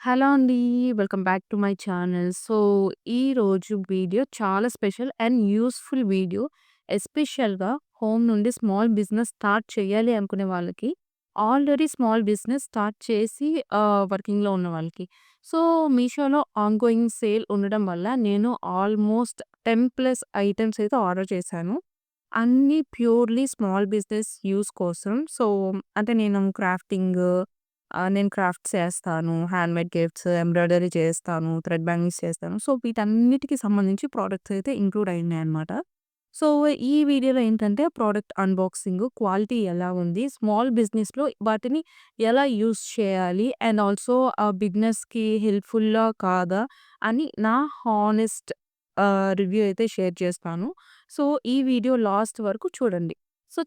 Hello అండి. Welcome back to my channel. ఈరోజు video చాలా స్పెషల్ అండ్ యూజ్‌ఫుల్ వీడియో. ఎస్పెషల్‌గా హోమ్ నుండి స్మాల్ బిజినెస్ స్టార్ట్ చేయాలి అనుకునే వాళ్ళకి, ఆల్రెడీ స్మాల్ బిజినెస్ స్టార్ట్ చేసి వర్కింగ్‌లో ఉన్న వాళ్ళకి. సో, మీషోలో ఆన్‌గోయింగ్ సేల్ ఉండడం వల్ల నేను ఆల్మోస్ట్ 10+ ఐటెమ్స్ అయితే ఆర్డర్ చేశాను. అన్నీ ప్యూర్‌లీ స్మాల్ బిజినెస్ యూజ్ కోసం. అంటే నేను క్రాఫ్ట్స్ చేస్తాను. హ్యాండ్‌మేడ్ గిఫ్ట్స్, ఎంబ్రాయిడరీ చేస్తాను. థ్రెడ్ బ్యాంగిల్స్ చేస్తాను. వీటన్నిటికి సంబంధించి ప్రొడక్ట్స్ అయితే ఇంక్లూడ్ అయ్యున్నాయన్నమాట. సో, ఈ వీడియోలో ఏంటంటే ప్రొడక్ట్ అన్బాక్సింగ్, క్వాలిటీ ఎలా ఉంది, స్మాల్ బిజినెస్‌లో వాటిని ఎలా యూజ్ చేయాలి అండ్ ఆల్సో బిగినర్స్‌కి హెల్ప్‌ఫుల్లా కాదా అని నా హానెస్ట్ రివ్యూ అయితే షేర్ చేస్తాను. ఈ వీడియో లాస్ట్ వరకు చూడండి.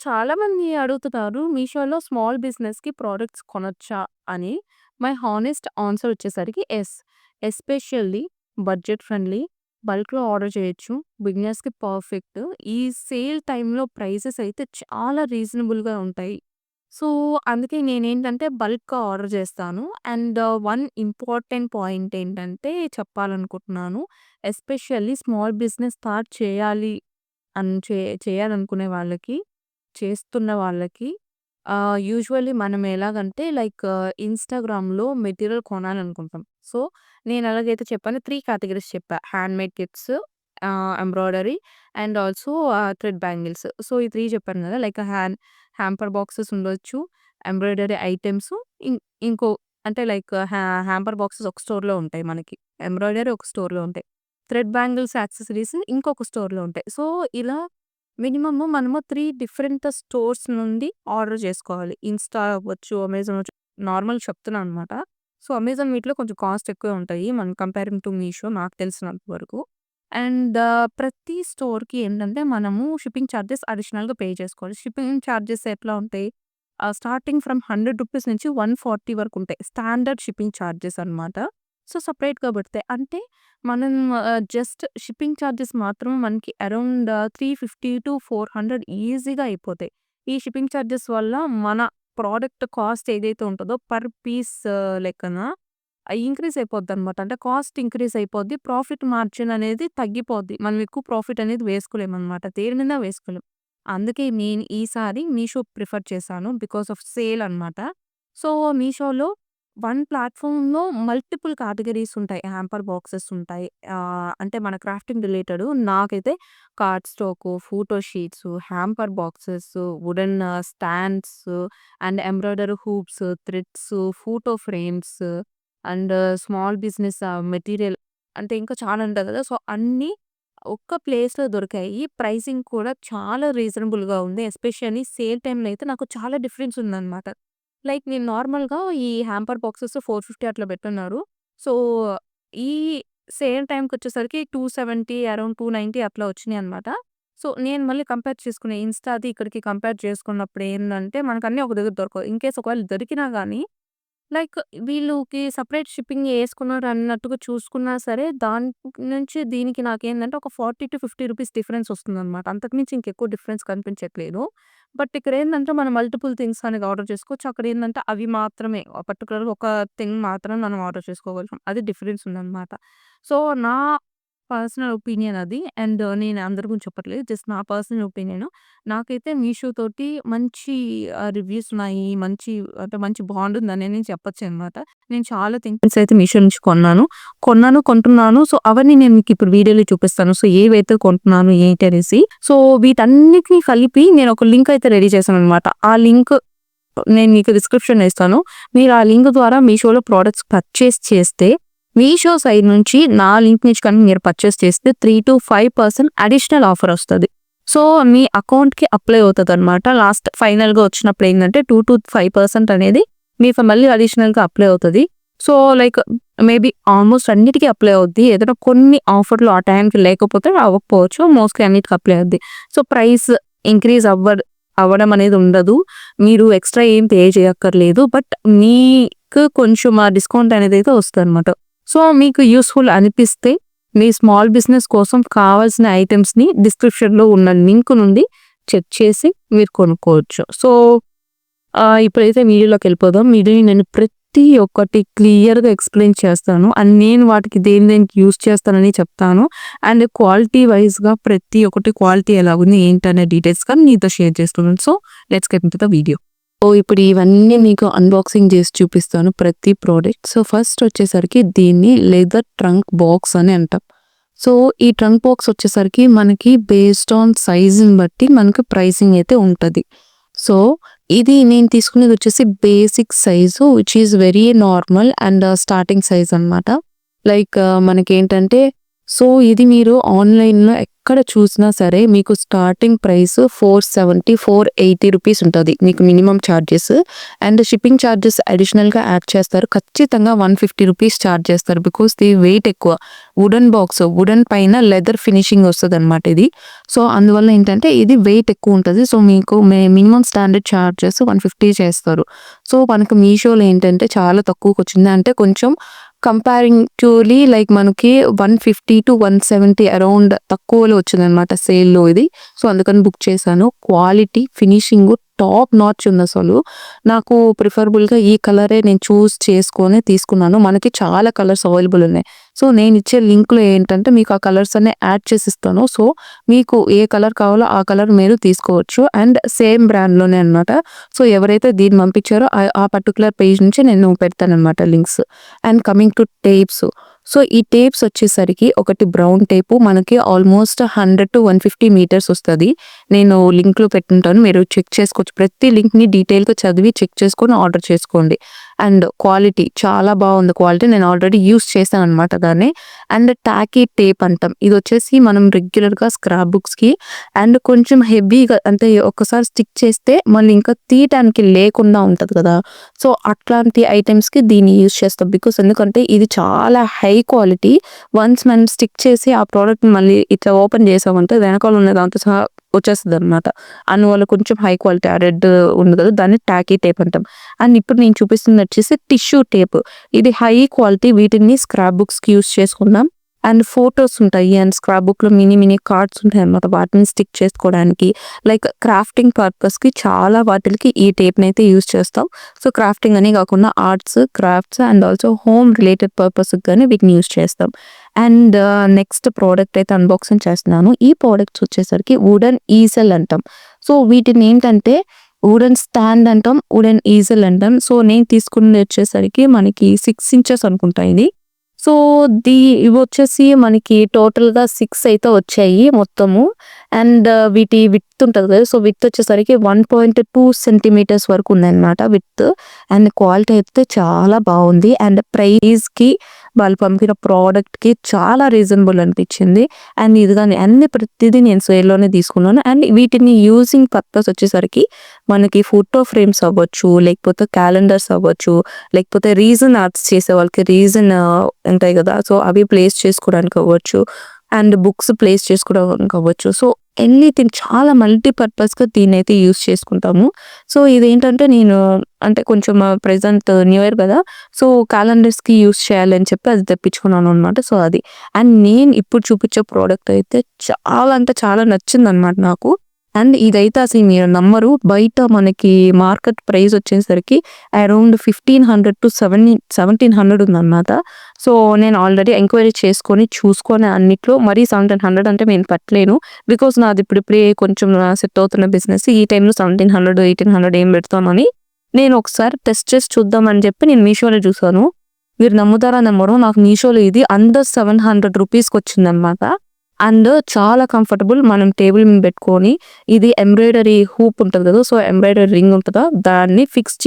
చాలామంది అడుగుతున్నారు మీషోలో స్మాల్ బిజినెస్‌కి ప్రొడక్ట్స్ కొనొచ్చా అని. మై హానెస్ట్ ఆన్సర్ వచ్చేసరికి యెస్. ఎస్పెషల్లీ బడ్జెట్ ఫ్రెండ్లీ, బల్క్‌లో ఆర్డర్ చేయొచ్చు. బిగినర్స్‌కి పర్ఫెక్ట్. ఈ సేల్ టైమ్‌లో ప్రైసెస్ అయితే చాలా రీజనబుల్‌గా ఉంటాయి. సో, అందుకే నేనేంటంటే బల్క్‌గా ఆర్డర్ చేస్తాను. అండ్ వన్ ఇంపార్టెంట్ పాయింట్ ఏంటంటే చెప్పాలనుకుంటున్నాను. ఎస్పెషల్లీ స్మాల్ బిజినెస్ స్టార్ట్ చేయాలి అని చేయాలనుకునే వాళ్ళకి, చేస్తున్న వాళ్ళకి యూజువల్లీ మనం ఎలాగంటే ఇన్‌స్టాగ్రామ్‌లో మెటీరియల్ కొనాలనుకుంటాం. సో, నేను ఎలాగైతే చెప్పానో 3 కేటగరీస్ చెప్పా. Handmade kits, embroidery and also thread bangles. ఈ 3 చెప్పాను కదా! హ్యాంపర్ బాక్సెస్ ఉండొచ్చు, ఎంబ్రాయిడరీ ఐటెమ్స్, ఇం ఇంకో అంటే హ్యాంపర్ బాక్సెస్ ఒక స్టోర్‌లో ఉంటాయి మనకి. ఎంబ్రాయిడరీ ఒక స్టోర్‌లో ఉంటాయి. థ్రెడ్ బ్యాంగిల్స్, యాక్సెసరీస్ ఇంకొక స్టోర్‌లో ఉంటాయి. ఇలా మినిమమ్ మనము 3 డిఫరెంట్ స్టోర్స్ నుండి ఆర్డర్ చేసుకోవాలి. ఇన్‌స్టా అవ్వచ్చు, అమెజాన్ అవ్వచ్చు. నార్మల్‌గా చెప్తున్నాను అనమాట. అమెజాన్ వీటిలో కొంచెం కాస్ట్ ఎక్కువే ఉంటాయి. కంపేరింగ్ టు మీషో నాకు తెలిసినంత వరకు. అండ్ ప్రతి స్టోర్‌కి ఏంటంటే మనము షిప్పింగ్ చార్జెస్ అడిషనల్‌గా పే చేసుకోవాలి. షిప్పింగ్ చార్జెస్ ఎట్లా ఉంటాయి? స్టార్టింగ్ ఫ్రమ్ రూ. 100 నుంచి 140 వరకు ఉంటాయి. స్టాండర్డ్ షిప్పింగ్ చార్జెస్ అనమాట. సెపరేట్‌గా పడతాయి. అంటే మనం జస్ట్ షిప్పింగ్ చార్జెస్ మాత్రం మనకి అరౌండ్ 350-400 ఈజీగా అయిపోతాయి. ఈ షిప్పింగ్ చార్జెస్ వల్ల మన ప్రొడక్ట్ కాస్ట్ ఏదైతే ఉంటదో పర్ పీస్ లెక్కన ఇంక్రీజ్ అయిపోద్దనమాట. అంటే కాస్ట్ ఇంక్రీజ్ అయిపోద్ది. ప్రాఫిట్ మార్జిన్ అనేది తగ్గిపోద్ది. మనం ఎక్కువ ప్రాఫిట్ అనేది వేసుకోలేమనమాట. దేని మీద వేసుకోలేం. అందుకే నేను ఈసారి మీషో ప్రిఫర్ చేశాను. బికాస్ ఆఫ్ సేల్ అనమాట. సో, మీషోలో వన్ ప్లాట్‌ఫార్మ్‌లో మల్టిపుల్ కేటగరీస్ ఉంటాయి. హ్యాంపర్ బాక్సెస్ ఉంటాయి. అంటే మన క్రాఫ్టింగ్ రిలేటెడ్ నాకైతే card stock, photo sheets, hamper boxes, wooden stands and embroidery hoops, threads, photo frames and small business material అంటే ఇంకా చాలా ఉంటాయి కదా! అన్నీ ఒక్క ప్లేస్‌లో దొరికాయి. ప్రైసింగ్ కూడా చాలా రీజనబుల్‌గా ఉంది. ఎస్పెషల్లీ సేల్ టైమ్‌లో అయితే నాకు చాలా డిఫరెన్స్ ఉందనమాట. నేను నార్మల్‌గా ఈ హ్యాంపర్ బాక్సెస్ 450 అట్లా పెట్టున్నారు. సో, ఈ సేల్ టైమ్‌కొచ్చేసరికి 270 అరౌండ్ 290 అట్లా వచ్చినాయన్నమాట. నేను మళ్ళీ కంపేర్ చేసుకునే ఇన్‌స్టాది ఇక్కడికి కంపేర్ చేసుకున్నప్పుడు ఏందంటే మనకన్నీ ఒక దగ్గర దొరకవు. ఇన్‌కేస్ ఒకవేళ దొరికినా గానీ లైక్ వీళ్ళకి సెపరేట్ షిప్పింగ్ యేసుకున్నారు అన్నట్టుగా చూసుకున్నా సరే, దాని నుంచి దీనికి నాకేందంటే ఒక 40-50 రూపీస్ డిఫరెన్స్ వస్తుందనమాట. అంతకు మించి ఇంకెక్కువ డిఫరెన్స్ కనిపించట్లేదు. బట్ ఇక్కడేందంటే మనం మల్టిపుల్ థింగ్స్ అనేది ఆర్డర్ చేసుకోవచ్చు. అక్కడేందంటే అవి మాత్రమే పర్టిక్యులర్‌గా ఒక థింగ్ మాత్రమే మనం ఆర్డర్ చేసుకోగలుగుతాం. అది డిఫరెన్స్ ఉందనమాట. నా పర్సనల్ ఒపీనియన్ అది. అండ్ నేను అందరి గురించి చెప్పట్లేదు. జస్ట్ నా పర్సనల్ ఒపీనియన్. నాకైతే మీషో తోటి మంచి రివ్యూస్ ఉన్నాయి. మంచి బాండ్ ఉందని నేను చెప్పొచ్చనమాట. నేను చాలా థింగ్స్ అయితే మీషో నుంచి కొంటున్నాను. అవన్నీ నేను మీకిప్పుడు వీడియోలో చూపిస్తాను. ఏవైతే కొంటున్నాను ఏంటి అనేసి. వీటన్నిటిని కలిపి నేను ఒక లింక్ అయితే రెడీ చేశాననమాట. ఆ లింక్ నేను మీకు డిస్క్రిప్షన్‌లో ఇస్తాను. మీరు ఆ లింక్ ద్వారా మీషోలో ప్రొడక్ట్స్ పర్చేస్ చేస్తే మీషో సైడ్ నుంచి నా లింక్ నుంచి కనుక మీరు పర్చేస్ చేస్తే 3-5% అడిషనల్ ఆఫర్ వస్తది. మీ అకౌంట్‌కి అప్లై అవుతదనమాట. లాస్ట్ ఫైనల్‌గా వచ్చినప్పుడు ఏందంటే 2-5% అనేది మీకు మళ్ళీ అడిషనల్‌గా అప్లై అవుతది. సో, లైక్ మేబీ ఆల్మోస్ట్ అన్నిటికి అప్లై అవుద్ది. ఏదైనా కొన్ని ఆఫర్‌లు ఆ టైంకి లేకపోతే అవ్వకపోవచ్చు. మోస్ట్‌లీ అన్నిటికి అప్లై అవుద్ది. ప్రైస్ ఇంక్రీజ్ అవ్వడం అనేది ఉండదు. మీరు ఎక్స్‌ట్రా ఏం పే చేయక్కర్లేదు. బట్ మీకు కొంచెం ఆ డిస్కౌంట్ అనేదైతే వస్తదనమాట. మీకు యూజ్‌ఫుల్ అనిపిస్తే మీ స్మాల్ బిజినెస్ కోసం కావాల్సిన ఐటెమ్స్‌ని డిస్క్రిప్షన్‌లో ఉన్న లింక్ నుండి చెక్ చేసి మీరు కొనుక్కోవచ్చు. ఇప్పుడైతే వీడియోలోకెళ్ళిపోదాం. వీడియోని నేను ప్రతి ప్రతి ఒక్కటి క్లియర్‌గా ఎక్స్‌ప్లెయిన్ చేస్తాను. అండ్ నేను వాటికి దేనికి యూజ్ చేస్తానని చెప్తాను. అండ్ క్వాలిటీ వైస్‌గా ప్రతి ఒక్కటి క్వాలిటీ ఎలాగుంది, ఏంటనే డీటెయిల్స్ కానీ నీతో షేర్ చేసుకున్నాను. So, let's get into the video. So, ఇప్పుడు ఇవన్నీ మీకు అన్బాక్సింగ్ చేసి చూపిస్తాను ప్రతి ప్రోడక్ట్. సో, ఫస్ట్ వచ్చేసరికి దీన్ని లెదర్ ట్రంక్ బాక్స్ అని అంటాం. సో, ఈ ట్రంక్ బాక్స్ వచ్చేసరికి మనకి బేస్డ్ ఆన్ సైజ్‌ని బట్టి మనకి ప్రైసింగ్ అయితే ఉంటది. సో, ఇది నేను తీసుకునేది వచ్చేసి basic size which is very normal and starting size అనమాట. లైక్ మనకేంటంటే సో, ఇది మీరు ఆన్‌లైన్‌లో ఎక్కడ చూసినా సరే మీకు స్టార్టింగ్ ప్రైస్ 470, 480 రూపీస్ ఉంటది. మీకు minimum charges and shipping charges అడిషనల్‌గా యాడ్ చేస్తారు. ఖచ్చితంగా 150 రూపీస్ చార్జ్ చేస్తారు. బికాస్ ఇది వెయిట్ ఎక్కువ. వుడెన్ బాక్స్, వుడెన్ పైన లెదర్ ఫినిషింగ్ వస్తదనమాట ఇది. సో, అందువల్ల ఏంటంటే ఇది వెయిట్ ఎక్కువ ఉంటది. సో, మీకు మినిమమ్ స్టాండర్డ్ చార్జెస్ 150 చేస్తారు. సో, మనకు మీషోలో ఏంటంటే చాలా తక్కువకొచ్చింది. అంటే కొంచెం కంపారింగ్‌టులీ లైక్ మనకి 150-170 అరౌండ్ తక్కువలో వచ్చిందనమాట సేల్‌లో ఇది. సో, అందుకని బుక్ చేశాను. క్వాలిటీ, ఫినిషింగు టాప్ నాచ్ ఉందసలు. నాకు ప్రిఫరబుల్‌గా ఈ కలరే నేను చూజ్ చేసుకొని తీసుకున్నాను. మనకి చాలా కలర్స్ అవైలబుల్ ఉన్నాయి. సో, నేనిచ్చే లింక్‌లో ఏంటంటే మీకు ఆ కలర్స్ అన్నీ యాడ్ చేసిస్తాను. సో, మీకు ఏ కలర్ కావాలో ఆ కలర్ మీరు తీసుకోవచ్చు. అండ్ సేమ్ బ్రాండ్‌లోనే అనమాట. సో, ఎవరైతే దీన్ని పంపించారో ఆ పర్టిక్యులర్ పేజ్ నుంచి నేను పెడతాననమాట links. And coming to tapes. So, ఈ టేప్స్ వచ్చేసరికి ఒకటి బ్రౌన్ టేపు మనకి ఆల్మోస్ట్ 100-150 మీటర్స్ వస్తది. నేను లింక్‌లో పెట్టుంటాను. మీరు చెక్ చేసుకోవచ్చు. ప్రతి లింక్‌ని డీటెయిల్‌గా చదివి చెక్ చేసుకొని ఆర్డర్ చేసుకోండి. అండ్ క్వాలిటీ చాలా బాగుంది క్వాలిటీ. నేను ఆల్రెడీ యూజ్ చేశాననమాట దాన్ని. అండ్ టాకీ టేప్ అంటాం. ఇదొచ్చేసి మనం రెగ్యులర్‌గా స్క్రాప్ బుక్స్‌కి అండ్ కొంచెం హెవీగా అంటే ఒక్కసారి స్టిక్ చేస్తే మళ్ళీ ఇంకా తీయటానికి లేకుండా ఉంటది కదా! సో, అట్లాంటి ఐటెమ్స్‌కి దీన్ని యూజ్ చేస్తాం. బికాస్ ఎందుకంటే ఇది చాలా హై క్వాలిటీ. వన్స్ మనం స్టిక్ చేసి ఆ ప్రోడక్ట్‌ని మళ్ళీ ఇట్లా ఓపెన్ చేసామంటే వెనకాల ఉన్న దాంతో సహా వచ్చేస్తదనమాట. అందువల్ల కొంచెం హై క్వాలిటీ ఆ రెడ్ ఉంది కదా! దాన్ని టాకీ టేప్ అంటాం. అండ్ ఇప్పుడు నేను చూపిస్తుంది వచ్చేసి టిష్యూ టేప్. ఇది హై క్వాలిటీ. వీటిని స్క్రాప్ బుక్స్‌కి యూజ్ చేసుకుందాం. అండ్ ఫోటోస్ ఉంటాయి. అండ్ స్క్రాప్ బుక్‌లో మినీ కార్డ్స్ ఉంటాయన్నమాట. వాటిని స్టిక్ చేసుకోవడానికి లైక్ క్రాఫ్టింగ్ పర్పస్‌కి చాలా వాటిలకి ఈ టేప్‌నైతే యూజ్ చేస్తాం. సో, క్రాఫ్టింగ్ అనే కాకుండా arts, crafts and also home related పర్పస్‌కి గాని వీటిని యూజ్ చేస్తాం. అండ్ నెక్స్ట్ ప్రోడక్ట్ అయితే అన్బాక్సింగ్ చేస్తున్నాను. ఈ ప్రోడక్ట్స్ వచ్చేసరికి వుడెన్ ఈజెల్ అంటాం. సో, వీటిని ఏంటంటే వుడెన్ స్టాండ్ అంటాం. వుడెన్ ఈజెల్ అంటాం. సో, నేను తీసుకున్నది వచ్చేసరికి మనకి 6 ఇంచెస్ అనుకుంటా ఇది. సో, ఇవొచ్చేసి మనకి టోటల్‌గా 6 అయితే వచ్చాయి మొత్తము. అండ్ వీటి విడ్త్ ఉంటది కదా! సో, విడ్త్ వచ్చేసరికి 1.2 సెంటీమీటర్స్ వరకు ఉందన్నమాట విడ్త్. అండ్ క్వాలిటీ అయితే చాలా బావుంది. అండ్ ప్రైస్‌కి వాళ్ళు పంపిన ప్రోడక్ట్‌కి చాలా రీజనబుల్ అనిపించింది. అండ్ ఇది గాని అన్ని ప్రతిదీ నేను సేల్‌లోనే తీసుకున్నాను. అండ్ వీటిని యూజింగ్ పర్పస్ వచ్చేసరికి మనకి ఫోటో ఫ్రేమ్స్ అవ్వచ్చు, లేకపోతే క్యాలెండర్స్ అవ్వచ్చు, లేకపోతే రీజన్ ఆర్ట్స్ చేసే వాళ్ళకి రీజన్ ఉంటాయి కదా! సో, అవి ప్లేస్ చేసుకోవడానికి అవ్వచ్చు. అండ్ బుక్స్ ప్లేస్ చేసుకోవడానికి అవ్వచ్చు. సో, ఎనీథింగ్ చాలా మల్టీ పర్పస్‌గా దీన్నైతే యూజ్ చేసుకుంటాము. సో, ఇదేంటంటే నేను అంటే కొంచెం ప్రెజెంట్ న్యూ ఇయర్ కదా! సో, క్యాలెండర్స్‌కి యూజ్ చేయాలని చెప్పి అది తెప్పించుకున్నాను అనమాట. సో, అది. అండ్ నేను ఇప్పుడు చూపించే ప్రోడక్ట్ అయితే చాలా అంటే చాలా నచ్చిందనమాట నాకు. అండ్ ఇదైతే అసలు మీరు నమ్మరు. బయట మనకి మార్కెట్ ప్రైస్ వచ్చేసరికి అరౌండ్ 1500-1700 ఉందన్నమాట. సో, నేను ఆల్రెడీ ఎంక్వైరీ చేసుకొని, చూసుకొని అన్నిట్లో మరీ 1700 అంటే నేను పెట్టలేను. బికాస్ నాది ఇప్పుడిప్పుడే కొంచెం సెట్ అవుతున్న బిజినెస్. ఈ టైంలో 1700, 1800 ఏం పెడతామని నేను ఒకసారి టెస్ట్ చేసి చూద్దామని చెప్పి నేను మీషోలో చూసాను. మీరు నమ్ముతారా నమ్మరో నాకు మీషోలో ఇది అండర్ 700 రూపీస్‌కొచ్చిందన్నమాట. అండ్ చాలా కంఫర్టబుల్. మనం టేబుల్ మీద పెట్టుకొని ఇది ఎంబ్రాయిడరీ హూప్ ఉంటది కదా! సో, ఎంబ్రాయిడరీ రింగ్ ఉంటదా దాన్ని ఫిక్స్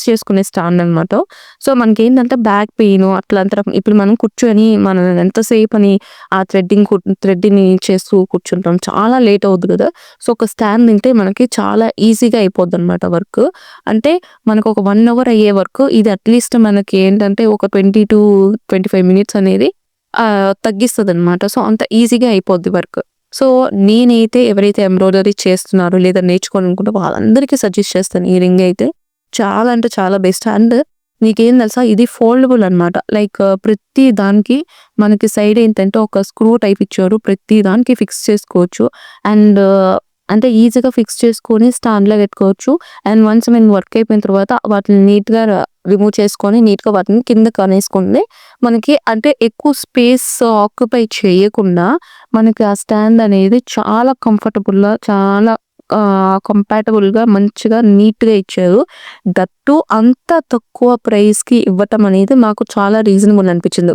చేసుకునే స్టాండ్ అనమాట. సో, మనకేంటంటే బ్యాక్ పెయిన్ అట్లంతా ఇప్పుడు మనం కూర్చొని మనం ఎంతసేపని ఆ థ్రెడ్‌ని చేస్తూ కూర్చుంటాం. చాలా లేట్ అవుద్ది కదా! సో, ఒక స్టాండ్ ఉంటే మనకి చాలా ఈజీగా అయిపోద్దనమాట వర్క్. అంటే మనకు ఒక 1 అవర్ అయ్యే వర్క్ ఇది అట్‌లీస్ట్ మనకి ఏంటంటే ఒక 20-25 మినిట్స్ అనేది తగ్గిస్తదనమాట. సో, అంత ఈజీగా అయిపోద్ది వర్క్. సో, నేనైతే ఎవరైతే ఎంబ్రాయిడరీ చేస్తున్నారో లేదా నేర్చుకోవాలనుకుంటే వాళ్ళందరికీ సజెస్ట్ చేస్తాను ఈ రింగ్ అయితే. చాలా అంటే చాలా బెస్ట్. అండ్ మీకేం తెలుసా ఇది ఫోల్డబుల్ అనమాట. లైక్ ప్రతి దానికి మనకి సైడ్ ఏంటంటే ఒక స్క్రూ టైప్ ఇచ్చారు. ప్రతి దానికి ఫిక్స్ చేసుకోవచ్చు. అండ్ అంటే ఈజీగా ఫిక్స్ చేసుకొని స్టాండ్‌లో పెట్టుకోవచ్చు. అండ్ వన్స్ మనం వర్క్ అయిపోయిన తర్వాత వాటిని నీట్‌గా రిమూవ్ చేసుకొని నీట్‌గా వాటిని కిందకి అనేసుకుంటే మనకి అంటే ఎక్కువ స్పేస్ ఆక్యుపై చేయకుండా మనకి ఆ స్టాండ్ అనేది చాలా కంఫర్టబుల్‌గా చాలా కంపాటబుల్‌గా మంచిగా నీట్‌గా ఇచ్చారు. దట్ టూ అంత తక్కువ ప్రైస్‌కి ఇవ్వటం అనేది మాకు చాలా రీజనబుల్ అనిపించింది.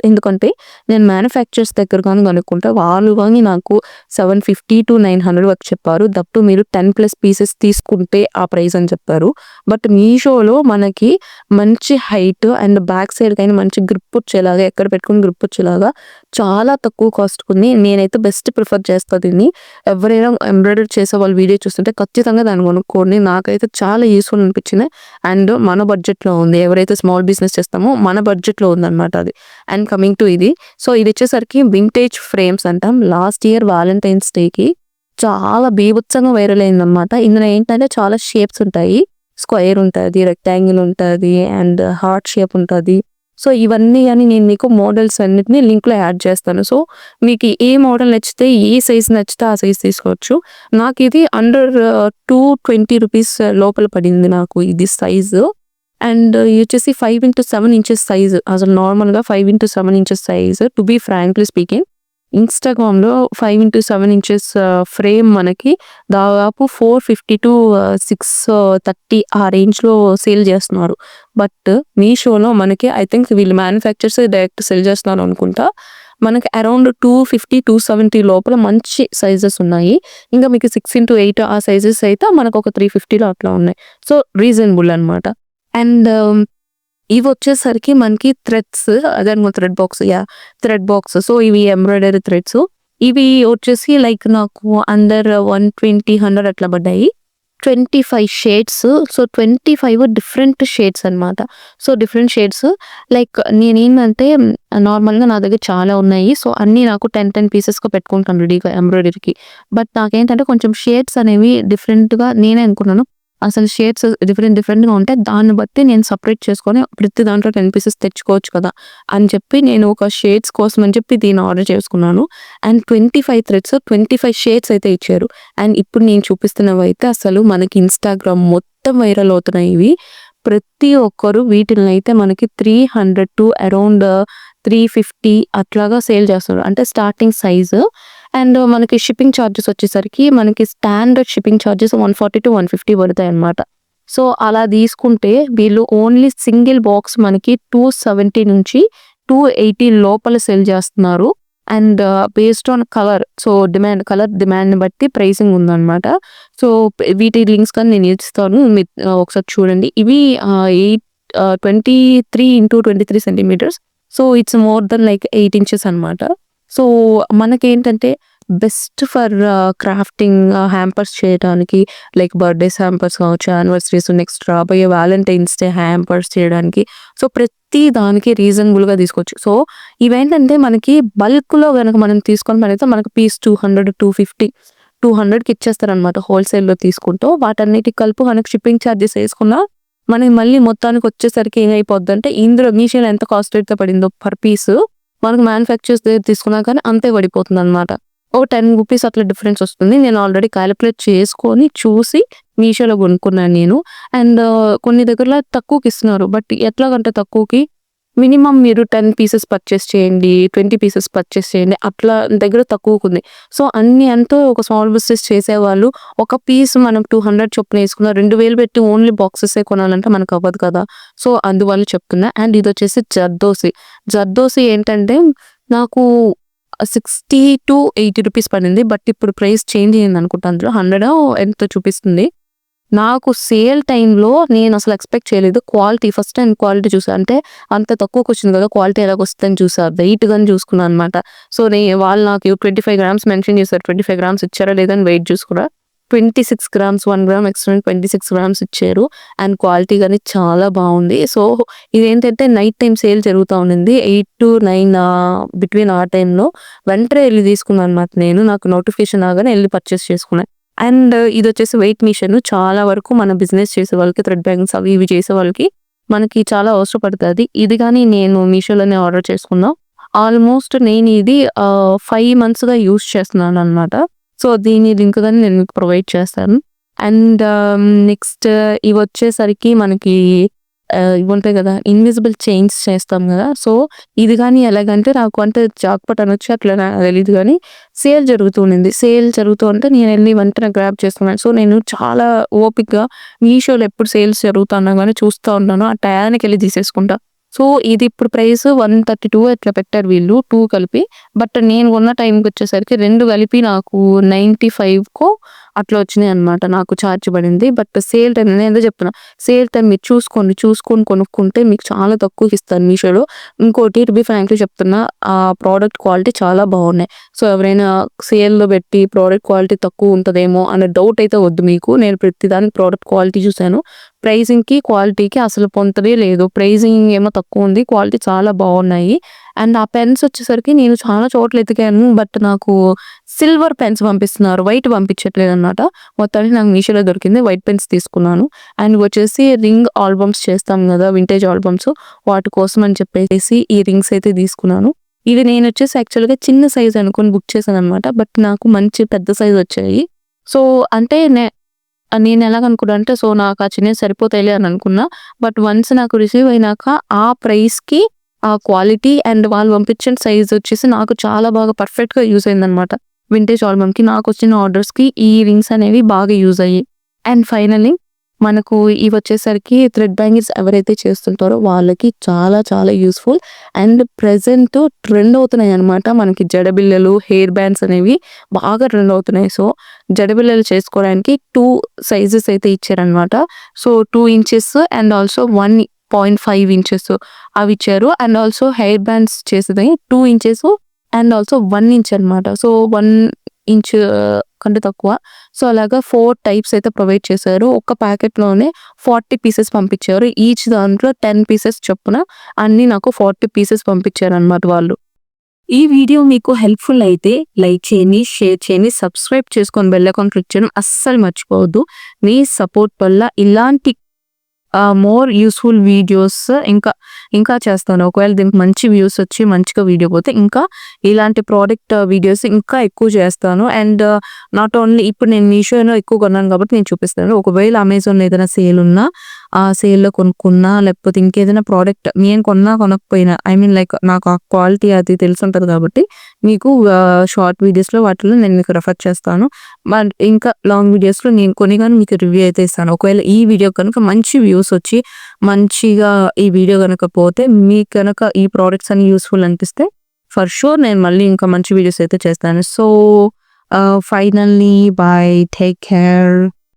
ఎందుకంటే నేను మ్యానుఫ్యాక్చరర్స్ దగ్గర గాని కనుక్కుంటే వాళ్ళు గాని నాకు 750-900 వరకు చెప్పారు. దట్ టూ మీరు 10+ పీసెస్ తీసుకుంటే ఆ ప్రైస్ అని చెప్పారు. బట్ మీషోలో మనకి మంచి హైట్ అండ్ బ్యాక్ సైడ్‌కైనా మంచి గ్రిప్ వచ్చేలాగా ఎక్కడ పెట్టుకుని గ్రిప్ వచ్చేలాగా చాలా తక్కువ కాస్ట్‌కుంది. నేనైతే బెస్ట్ ప్రిఫర్ చేస్తా దీన్ని. ఎవరైనా ఎంబ్రాయిడరీ చేసే వాళ్ళు వీడియో చూస్తుంటే ఖచ్చితంగా దాన్ని కొనుక్కోండి. నాకైతే చాలా యూజ్‌ఫుల్ అనిపించింది. అండ్ మన బడ్జెట్‌లో ఉంది. ఎవరైతే స్మాల్ బిజినెస్ చేస్తామో మన బడ్జెట్‌లో ఉందన్నమాట అది. అండ్ కమింగ్ టు ఇది. సో, ఇదొచ్చేసరికి వింటేజ్ ఫ్రేమ్స్ అంటాం. లాస్ట్ ఇయర్ వాలంటైన్స్ డేకి చాలా బీభత్సంగా వైరల్ అయిందన్నమాట. ఇందులో ఏంటంటే చాలా షేప్స్ ఉంటాయి. స్క్వేర్ ఉంటది, రెక్టాంగిల్ ఉంటది అండ్ హార్ట్ షేప్ ఉంటది. సో, ఇవన్నీ గాని నేను మీకు మోడల్స్ అన్నిటిని లింక్‌లో యాడ్ చేస్తాను. సో, మీకు ఏ మోడల్ నచ్చితే, ఏ సైజ్ నచ్చితే ఆ సైజ్ తీసుకోవచ్చు. నాకిది అండర్ ₹220 లోపల పడింది నాకు ఇది సైజు. అండ్ ఇది వచ్చేసి 5x7 ఇంచెస్ సైజు. అసలు నార్మల్‌గా 5x7 inches size to be frankly speaking. ఇన్‌స్టాగ్రామ్‌లో 5x7 ఇంచెస్ ఫ్రేమ్ మనకి దాదాపు 450-630 ఆ రేంజ్‌లో సేల్ చేస్తున్నారు. బట్ మీషోలో మనకి ఐ థింక్ వీళ్ళు మ్యానుఫ్యాక్చరర్స్ డైరెక్ట్ సెల్ చేస్తున్నారు అనుకుంటా. మనకి అరౌండ్ 250-270 లోపల మంచి సైజెస్ ఉన్నాయి. ఇంకా మీకు 6x8 ఆ సైజెస్ అయితే మనకొక 350లో అట్లా ఉన్నాయి. సో, రీజనబుల్ అనమాట. అండ్ ఇవొచ్చేసరికి మనకి థ్రెడ్స్ అదనమాట థ్రెడ్ బాక్స్. సో, ఇవి ఎంబ్రాయిడరీ థ్రెడ్స్. ఇవి వచ్చేసి లైక్ నాకు అండర్ 120, 100 అట్లా పడ్డాయి. 25 షేడ్స్. సో, 25 డిఫరెంట్ షేడ్స్ అనమాట. సో, డిఫరెంట్ షేడ్స్ లైక్ నేనేందంటే నార్మల్‌గా నా దగ్గర చాలా ఉన్నాయి. సో, అన్నీ నాకు 10 పీసెస్‌గా పెట్టుకుంటాను రెడీగా ఎంబ్రాయిడరీకి. బట్ నాకేంటంటే కొంచెం షేడ్స్ అనేవి డిఫరెంట్‌గా నేనే అనుకున్నాను. అసలు షేడ్స్ డిఫరెంట్‌గా ఉంటాయి. దాన్ని బట్టి నేను సెపరేట్ చేసుకొని ప్రతి దాంట్లో 10 పీసెస్ తెచ్చుకోవచ్చు కదా! అని చెప్పి నేను ఒక షేడ్స్ కోసం అని చెప్పి దీన్ని ఆర్డర్ చేసుకున్నాను. అండ్ 25 థ్రెడ్స్, 25 షేడ్స్ అయితే ఇచ్చారు. అండ్ ఇప్పుడు నేను చూపిస్తున్నవైతే అసలు మనకి ఇన్‌స్టాగ్రామ్ మొత్తం వైరల్ అవుతున్నాయి ఇవి. ప్రతి ఒక్కరు వీటిల్నైతే మనకి 300 టు అరౌండ్ 350 అట్లాగా సేల్ చేస్తున్నారు. అంటే స్టార్టింగ్ సైజు. అండ్ మనకి షిప్పింగ్ చార్జెస్ వచ్చేసరికి మనకి స్టాండర్డ్ షిప్పింగ్ చార్జెస్ 140-150 పడతాయన్నమాట. సో, అలా తీసుకుంటే వీళ్ళు ఓన్లీ సింగిల్ బాక్స్ మనకి 270 నుంచి 280 లోపల సెల్ చేస్తున్నారు. And based on so, colour డిమాండ్‌ని బట్టి ప్రైసింగ్ ఉందన్నమాట. సో, వీటి లింక్స్ కానీ నేను ఇస్తాను. మీరు ఒకసారి చూడండి. ఇవి 23x23 centimetres. So, it's more than like 8 inches అనమాట. సో, మనకేంటంటే బెస్ట్ ఫర్ క్రాఫ్టింగ్ హ్యాంపర్స్ చేయడానికి లైక్ బర్త్‌డేస్ హ్యాంపర్స్ కావచ్చు, యానివర్సరీస్, నెక్స్ట్ రాబోయే వాలంటైన్స్ డే హ్యాంపర్స్ చేయడానికి. సో, ప్రతి దానికి రీజనబుల్‌గా తీసుకోవచ్చు. సో, ఇవేంటంటే మనకి బల్క్‌లో గనక మనం తీసుకొని పడైతే మనకి పీస్ 200, 250, 200కి ఇచ్చేస్తారనమాట హోల్‌సేల్‌లో తీసుకుంటూ. వాటన్నిటికి కలిపి మనకి షిప్పింగ్ చార్జెస్ ఏసుకున్నా మనకి మళ్ళీ మొత్తానికి వచ్చేసరికి ఏమైపోద్దంటే ఇందులో మీషోలో ఎంత కాస్ట్ అయితే పడిందో పర్ పీసు మనకు మ్యానుఫ్యాక్చరర్స్ దగ్గర తీసుకున్నా కానీ అంతే పడిపోతుందనమాట. ఓ ₹10 అట్లా డిఫరెన్స్ వస్తుంది. నేను ఆల్రెడీ కాలిక్యులేట్ చేసుకొని చూసి మీషోలో కొనుక్కున్నాను నేను. అండ్ కొన్ని దగ్గరలో తక్కువకిస్తున్నారు. బట్ ఎట్లాగంటే తక్కువకి మినిమమ్ మీరు 10 పీసెస్ పర్చేస్ చేయండి, 20 పీసెస్ పర్చేస్ చేయండి. అట్లా దగ్గర తక్కువకుంది. సో, అన్ని అంతా ఒక స్మాల్ బిజినెస్ చేసేవాళ్ళు ఒక పీస్ మనం 200 చొప్పున ఏసుకున్న 2000 పెట్టి ఓన్లీ బాక్సెసే కొనాలంటే మనకు అవ్వదు కదా! సో, అందువల్ల చెప్తున్నా. అండ్ ఇదొచ్చేసి జర్దోసి. జర్దోసి ఏంటంటే నాకు 60-80 పడింది. బట్ ఇప్పుడు ప్రైస్ చేంజ్ అయిందనుకుంటా అందులో 100 ఎంతో చూపిస్తుంది. నాకు సేల్ టైమ్‌లో నేనసలు ఎక్స్‌పెక్ట్ చేయలేదు. ఫస్ట్ టైమ్ క్వాలిటీ చూసా. అంటే అంత తక్కువకొచ్చింది కదా! క్వాలిటీ ఎలాగొస్తదని చూసా. వెయిట్‌గాని చూసుకున్నా అనమాట. సో, వాళ్ళు నాకు 25 గ్రామ్స్ మెన్షన్ చేశారు. 25 గ్రామ్స్ ఇచ్చారా లేదా అని వెయిట్ చూసుకున్నా. 26 గ్రామ్స్, 1 గ్రామ్ ఎక్స్ట్రా 26 గ్రామ్స్ ఇచ్చారు. అండ్ క్వాలిటీ గాని చాలా బావుంది. సో, ఇదేంటంటే నైట్ టైమ్ సేల్ జరుగుతా ఉండింది. 8-9 బిట్వీన్ ఆ టైమ్‌లో వెంటనే ఎళ్లి తీసుకున్నా అనమాట నేను. నాకు నోటిఫికేషన్ రాగానే ఎళ్లి పర్చేస్ చేసుకున్నా. అండ్ ఇదొచ్చేసి వెయిట్ మిషన్. చాలా వరకు మన బిజినెస్ చేసే వాళ్ళకి థ్రెడ్ బ్యాంగిల్స్ అవి ఇవి చేసే వాళ్ళకి మనకి చాలా అవసరపడతది. ఇది గాని నేను మీషోలోనే ఆర్డర్ చేసుకున్నా. ఆల్మోస్ట్ నేనిది 5 మంత్స్‌గా యూజ్ చేస్తున్నాననమాట. సో, దీని లింక్ గాని నేను మీకు ప్రొవైడ్ చేస్తాను. అండ్ నెక్స్ట్ ఇవొచ్చేసరికి మనకి ఇవుంటాయి కదా! ఇన్విజిబుల్ చైన్స్ చేస్తాం గదా! సో, ఇది గానీ ఎలాగంటే నాకు అంటే జాక్‌పాట్ అనొచ్చో అట్లా నాకు తెలీదు గానీ సేల్ జరుగుతూ ఉండింది. సేల్ జరుగుతూ ఉంటే నేనెళ్ళి వెంటనే గ్రాబ్ చేసుకున్నాను. సో, నేను చాలా ఓపికగా మీషోలో ఎప్పుడు సేల్స్ జరుగుతున్నా గానీ చూస్తా ఉన్నాను. ఆ టయానికెళ్ళి తీసేసుకుంటా. సో, ఇది ఇప్పుడు ప్రైస్ 132 అట్లా పెట్టారు వీళ్ళు 2 కలిపి. బట్ నేను కొన్న టైంకొచ్చేసరికి 2 కలిపి నాకు 95కో అట్లా వచ్చినాయన్నమాట. నాకు చార్జ్ పడింది. బట్ సేల్ టైమ్ నేనదే చెప్తున్నా. సేల్ టైమ్ మీరు చూసుకోండి. చూసుకొని కొనుక్కుంటే మీకు చాలా తక్కువకిస్తారు మీషోలో. ఇంకోటి టు బీ ఫ్రాంక్లీ చెప్తున్నా ప్రొడక్ట్ క్వాలిటీ చాలా బాగున్నాయి. సో, ఎవరైనా సేల్‌లో పెట్టి ప్రొడక్ట్ క్వాలిటీ తక్కువుంటదేమో అనే డౌట్ అయితే వద్దు మీకు. నేను ప్రతిదానికి ప్రొడక్ట్ క్వాలిటీ చూసాను. ప్రైజింగ్‌కి, క్వాలిటీకి అసలు పొంతనే లేదు. ప్రైజింగ్ ఏమో తక్కువుంది. క్వాలిటీ చాలా బాగున్నాయి. అండ్ ఆ పెన్స్ వచ్చేసరికి నేను చాలా చోట్ల ఎతికాను. బట్ నాకు సిల్వర్ పెన్స్ పంపిస్తున్నారు. వైట్ పంపించట్లేదన్నమాట. మొత్తానికి నాకు మీషోలో దొరికింది. వైట్ పెన్స్ తీసుకున్నాను. అండ్ వచ్చేసి రింగ్ ఆల్బమ్స్ చేస్తాం గదా! వింటేజ్ ఆల్బమ్స్ వాటి కోసం అని చెప్పేసి ఈ రింగ్స్ అయితే తీసుకున్నాను. ఇది నేనొచ్చేసి యాక్చువల్‌గా చిన్న సైజ్ అనుకోని బుక్ చేశానన్నమాట. బట్ నాకు మంచి పెద్ద సైజ్ వచ్చాయి. సో, అంటే నేనెలాగనుకున్నా అంటే సో, నాకు ఆ చిన్నయి సరిపోతాయిలే అని అనుకున్నా. బట్ వన్స్ నాకు రిసీవ్ అయినాక ఆ ప్రైస్‌కి ఆ క్వాలిటీ అండ్ వాళ్ళు పంపించిన సైజ్ వచ్చేసి నాకు చాలా బాగా పర్ఫెక్ట్‌గా యూజ్ అయిందనమాట. వింటేజ్ ఆల్బమ్‌కి నాకొచ్చిన ఆర్డర్స్‌కి ఈ రింగ్స్ అనేవి బాగా యూజ్ అయ్యాయి. అండ్ ఫైనల్లీ మనకు ఇవొచ్చేసరికి థ్రెడ్ బ్యాంగిల్స్ ఎవరైతే చేస్తుంటారో వాళ్ళకి చాలా చాలా యూజ్‌ఫుల్ అండ్ ప్రెజెంట్ ట్రెండ్ అవుతున్నాయన్నమాట. మనకి జడబిళ్ళలు, హెయిర్ బ్యాండ్స్ అనేవి బాగా ట్రెండ్ అవుతున్నాయి. సో, జడబిళ్ళలు చేసుకోవడానికి 2 సైజెస్ అయితే ఇచ్చారన్నమాట. So, 2 inches and also 1.5 inches అవిచ్చారు. అండ్ ఆల్సో హెయిర్ బ్యాండ్స్ చేసేది 2 ఇంచెస్ అండ్ ఆల్సో 1 ఇంచ్ అన్నమాట. సో, 1 ఇంచ్ కంటే తక్కువ. సో, అలాగా 4 టైప్స్ అయితే ప్రొవైడ్ చేశారు. ఒక్క ప్యాకెట్‌లోనే 40 పీసెస్ పంపించారు. ఈచ్ దాంట్లో 10 పీసెస్ చొప్పున అన్నీ నాకు 40 పీసెస్ పంపించారన్నమాట వాళ్ళు. ఈ వీడియో మీకు హెల్ప్‌ఫుల్ అయితే లైక్ చేయండి, షేర్ చేయండి, సబ్స్క్రైబ్ చేసుకొని బెల్ ఐకాన్ క్లిక్ చేయడం అస్సలు మర్చిపోవద్దు. మీ సపోర్ట్ వల్ల ఇలాంటి మోర్ యూజ్‌ఫుల్ వీడియోస్ ఇంకా చేస్తాను. ఒకవేళ దీనికి మంచి వ్యూస్ వచ్చి మంచిగా వీడియో పోతే ఇంకా ఇలాంటి ప్రొడక్ట్ వీడియోస్ ఇంకా ఎక్కువ చేస్తాను. అండ్ నాట్ ఓన్లీ ఇప్పుడు నేను మీషోలో ఎక్కువ కొన్నాను కాబట్టి నేను చూపిస్తాను. ఒకవేళ అమెజాన్‌లో ఏదైనా సేల్ ఉన్నా ఆ సేల్‌లో కొనుక్కున్నా లేకపోతే ఇంకేదైనా ప్రొడక్ట్ నేను కొన్నా కొనకపోయినా ఐ మీన్ లైక్ నాకు ఆ క్వాలిటీ అది తెలిసుంటది కాబట్టి మీకు షార్ట్ వీడియోస్‌లో వాటిలో నేను మీకు రిఫర్ చేస్తాను. ఇంకా లాంగ్ వీడియోస్‌లో నేను కొని గాని మీకు రివ్యూ అయితే ఇస్తాను. ఒకవేళ ఈ వీడియో కనుక మంచి వ్యూస్ వచ్చి మంచిగా ఈ వీడియో గనక పోతే మీకు గనక ఈ ప్రొడక్ట్స్ అన్ని యూజ్‌ఫుల్ అనిపిస్తే ఫర్ ష్యూర్ నేను మళ్ళీ ఇంకా మంచి వీడియోస్ అయితే చేస్తాను. So, finally by. Take care.